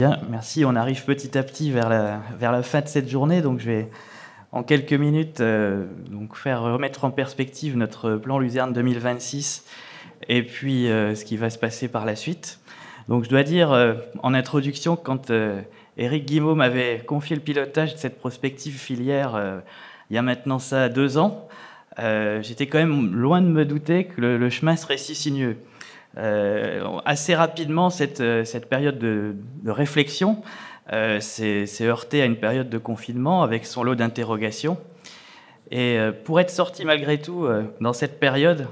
Bien, merci. On arrive petit à petit vers la fin de cette journée, donc je vais en quelques minutes donc faire remettre en perspective notre plan Luzerne 2026 et puis ce qui va se passer par la suite. Donc je dois dire en introduction, quand Éric Guimot m'avait confié le pilotage de cette prospective filière il y a maintenant ça 2 ans, j'étais quand même loin de me douter que le chemin serait si sinueux. Assez rapidement, cette période de réflexion s'est heurtée à une période de confinement avec son lot d'interrogations. Et pour être sorti malgré tout dans cette période,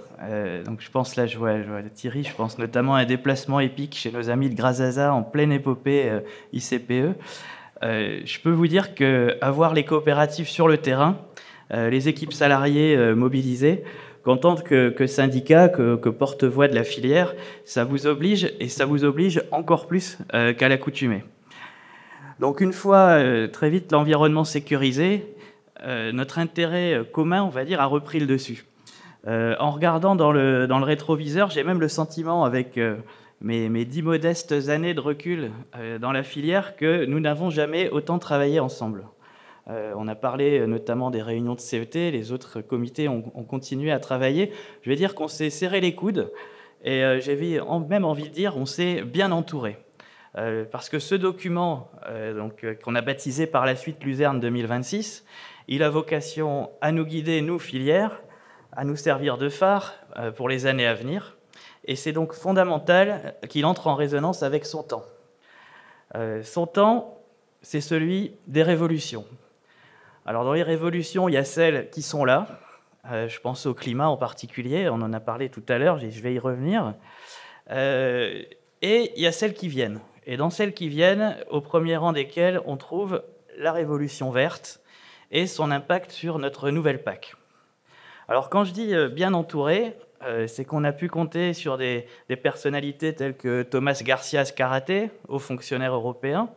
donc je pense là, je vois Thierry, je pense notamment à un déplacement épique chez nos amis de Grazaza en pleine épopée ICPE. Je peux vous dire qu'avoir les coopératives sur le terrain, les équipes salariées mobilisées, qu'en tant que syndicat, que porte-voix de la filière, ça vous oblige, et ça vous oblige encore plus qu'à l'accoutumée. Donc une fois très vite l'environnement sécurisé, notre intérêt commun, on va dire, a repris le dessus. En regardant dans le rétroviseur, j'ai même le sentiment, avec mes 10 modestes années de recul dans la filière, que nous n'avons jamais autant travaillé ensemble. On a parlé notamment des réunions de CET, les autres comités ont continué à travailler. Je vais dire qu'on s'est serré les coudes et j'avais même envie de dire on s'est bien entouré. Parce que ce document qu'on a baptisé par la suite Luzerne 2026, il a vocation à nous guider, nous, filières, à nous servir de phare pour les années à venir. Et c'est donc fondamental qu'il entre en résonance avec son temps. Son temps, c'est celui des révolutions. Alors dans les révolutions, il y a celles qui sont là, je pense au climat en particulier, on en a parlé tout à l'heure, je vais y revenir, et il y a celles qui viennent. Et dans celles qui viennent, au premier rang desquelles on trouve la révolution verte et son impact sur notre nouvelle PAC. Alors quand je dis bien entouré, c'est qu'on a pu compter sur des personnalités telles que Thomas Garcia Scarate, haut fonctionnaire européen,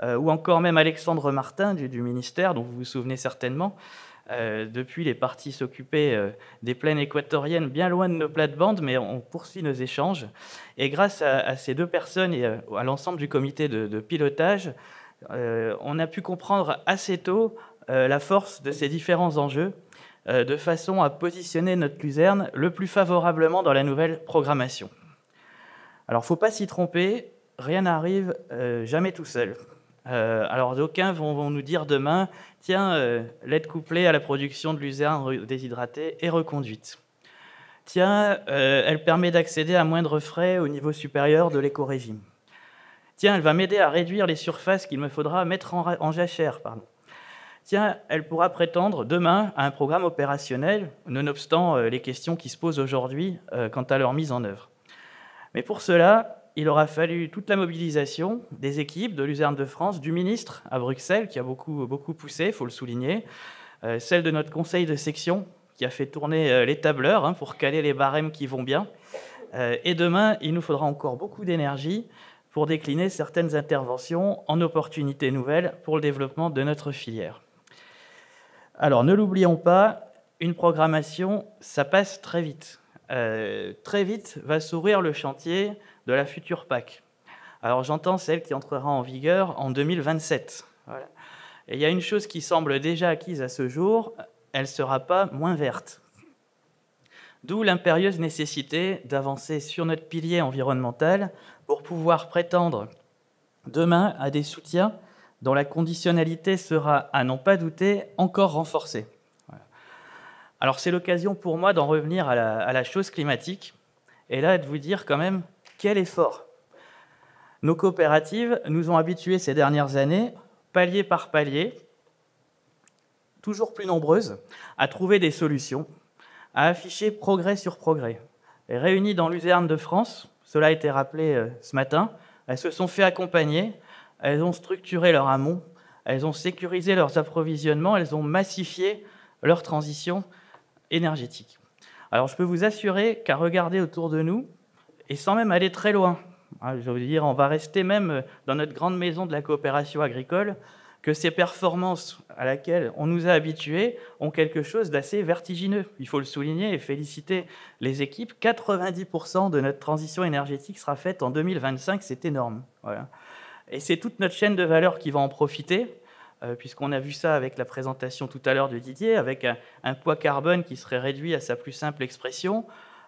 ou encore même Alexandre Martin du ministère, dont vous vous souvenez certainement. Depuis, les partis s'occupaient des plaines équatoriennes, bien loin de nos plates-bandes, mais on poursuit nos échanges. Et grâce à ces deux personnes et à l'ensemble du comité de pilotage, on a pu comprendre assez tôt la force de ces différents enjeux, de façon à positionner notre Luzerne le plus favorablement dans la nouvelle programmation. Alors, il ne faut pas s'y tromper, rien n'arrive jamais tout seul. Alors d'aucuns vont nous dire demain, tiens, l'aide couplée à la production de luzerne déshydratée est reconduite. Tiens, elle permet d'accéder à moindre frais au niveau supérieur de l'éco-régime. Tiens, elle va m'aider à réduire les surfaces qu'il me faudra mettre en jachère. Tiens, elle pourra prétendre demain à un programme opérationnel, nonobstant les questions qui se posent aujourd'hui quant à leur mise en œuvre. Mais pour cela, il aura fallu toute la mobilisation des équipes de Luzerne de France, du ministre à Bruxelles, qui a beaucoup poussé, il faut le souligner, celle de notre conseil de section, qui a fait tourner les tableurs pour caler les barèmes qui vont bien. Et demain, il nous faudra encore beaucoup d'énergie pour décliner certaines interventions en opportunités nouvelles pour le développement de notre filière. Alors, ne l'oublions pas, une programmation, ça passe très vite. Très vite va s'ouvrir le chantier de la future PAC. Alors j'entends celle qui entrera en vigueur en 2027. Voilà. Et il y a une chose qui semble déjà acquise à ce jour, elle ne sera pas moins verte. D'où l'impérieuse nécessité d'avancer sur notre pilier environnemental pour pouvoir prétendre demain à des soutiens dont la conditionnalité sera, à n'en pas douter, encore renforcée. Voilà. Alors c'est l'occasion pour moi d'en revenir à la chose climatique, et là de vous dire quand même quel effort. Nos coopératives nous ont habitués ces dernières années, palier par palier, toujours plus nombreuses, à trouver des solutions, à afficher progrès sur progrès. Et réunies dans Luzerne de France, cela a été rappelé ce matin, elles se sont fait accompagner, elles ont structuré leur amont, elles ont sécurisé leurs approvisionnements, elles ont massifié leur transition énergétique. Alors je peux vous assurer qu'à regarder autour de nous, et sans même aller très loin, je veux dire, on va rester même dans notre grande maison de la coopération agricole, que ces performances à laquelle on nous a habitués ont quelque chose d'assez vertigineux. Il faut le souligner et féliciter les équipes. 90% de notre transition énergétique sera faite en 2025, c'est énorme. Voilà. Et c'est toute notre chaîne de valeur qui va en profiter, puisqu'on a vu ça avec la présentation tout à l'heure de Didier, avec un poids carbone qui serait réduit à sa plus simple expression.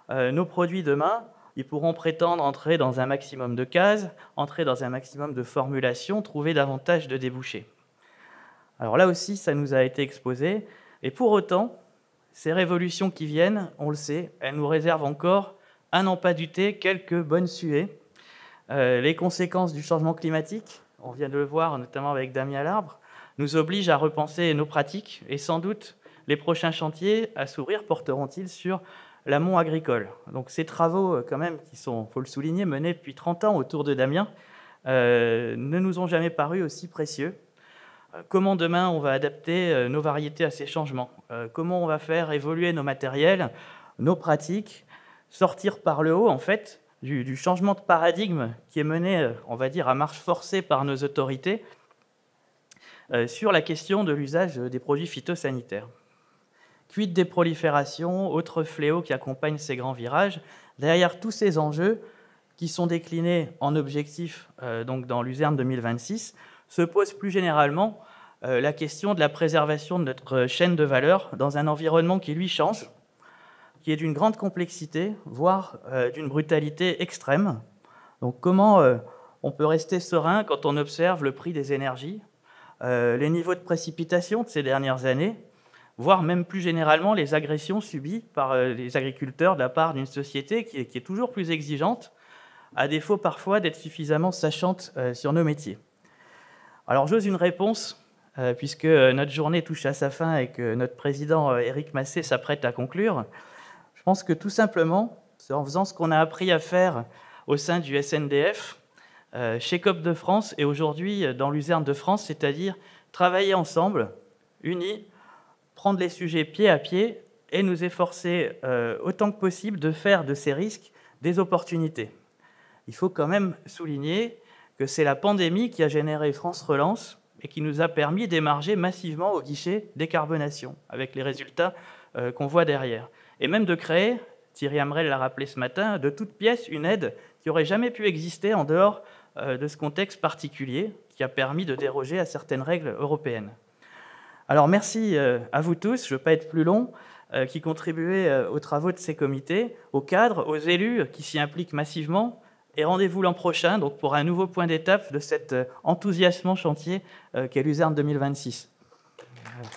Nos produits demain, ils pourront prétendre entrer dans un maximum de cases, entrer dans un maximum de formulations, trouver davantage de débouchés. Alors là aussi, ça nous a été exposé. Et pour autant, ces révolutions qui viennent, on le sait, elles nous réservent encore, à n'en pas douter, quelques bonnes suées. Les conséquences du changement climatique, on vient de le voir notamment avec Damien Larbre, nous obligent à repenser nos pratiques et sans doute les prochains chantiers à s'ouvrir porteront-ils sur l'amont agricole. Donc ces travaux, quand même, qui sont, il faut le souligner, menés depuis 30 ans autour de Damien, ne nous ont jamais paru aussi précieux. Comment demain on va adapter nos variétés à ces changements? Comment on va faire évoluer nos matériels, nos pratiques, sortir par le haut, en fait, du changement de paradigme qui est mené, on va dire, à marche forcée par nos autorités sur la question de l'usage des produits phytosanitaires. Quid des proliférations, autres fléaux qui accompagnent ces grands virages? Derrière tous ces enjeux qui sont déclinés en objectifs donc dans Luzerne 2026, se pose plus généralement la question de la préservation de notre chaîne de valeur dans un environnement qui, lui, change, qui est d'une grande complexité, voire d'une brutalité extrême. Donc comment on peut rester serein quand on observe le prix des énergies, les niveaux de précipitation de ces dernières années, voire même plus généralement les agressions subies par les agriculteurs de la part d'une société qui est toujours plus exigeante, à défaut parfois d'être suffisamment sachante sur nos métiers. Alors j'ose une réponse, puisque notre journée touche à sa fin et que notre président Éric Massé s'apprête à conclure. Je pense que tout simplement, c'est en faisant ce qu'on a appris à faire au sein du SNDF, chez COP de France et aujourd'hui dans Luzerne de France, c'est-à-dire travailler ensemble, unis, prendre les sujets pied à pied et nous efforcer autant que possible de faire de ces risques des opportunités. Il faut quand même souligner que c'est la pandémie qui a généré France Relance et qui nous a permis d'émarger massivement au guichet décarbonation, avec les résultats qu'on voit derrière. Et même de créer, Thierry Hamrel l'a rappelé ce matin, de toute pièce une aide qui n'aurait jamais pu exister en dehors de ce contexte particulier qui a permis de déroger à certaines règles européennes. Alors merci à vous tous, je ne veux pas être plus long, qui contribuez aux travaux de ces comités, aux cadres, aux élus qui s'y impliquent massivement. Et rendez-vous l'an prochain donc, pour un nouveau point d'étape de cet enthousiasmant chantier qu'est Luzerne 2026. Voilà.